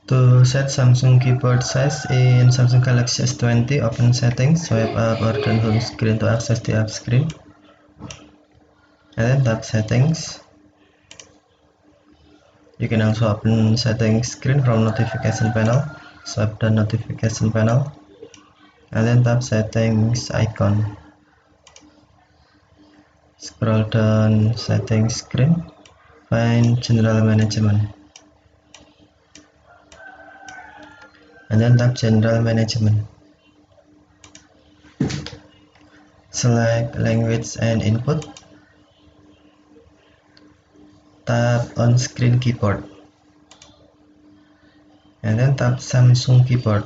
To set Samsung keyboard size in Samsung Galaxy S20, open settings, swipe up or down home screen to access the app screen, and then tap settings. You can also open settings screen from notification panel, swipe down notification panel, and then tap settings icon. Scroll down settings screen, find general management, and then tap general management. Select language and input, tap on screen keyboard, and then tap Samsung Keyboard.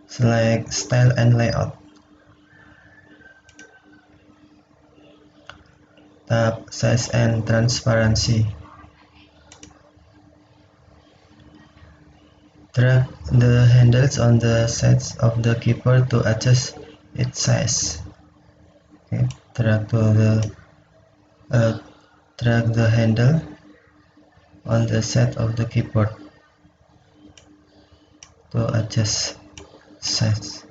Select style and layout, tap size and transparency. Drag the handles on the sides of the keyboard to adjust its size. Okay, drag the handle on the side of the keyboard to adjust size.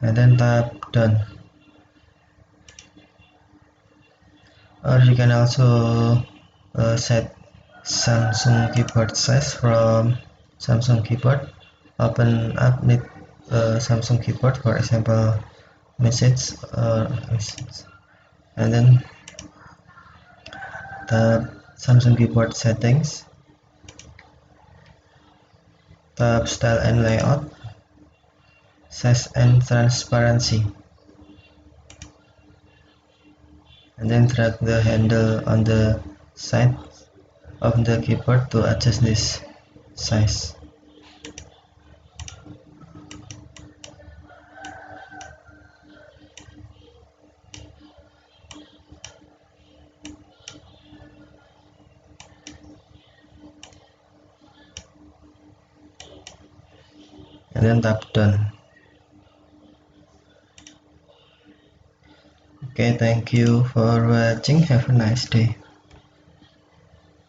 And then tap done. Or you can also set Samsung keyboard size from Samsung Keyboard. Open up with Samsung Keyboard, for example message, and then tap Samsung Keyboard settings, tap style and layout, size and transparency, and then drag the handle on the side of the keyboard to adjust this size. And then tap done. Okay, thank you for watching. Have a nice day.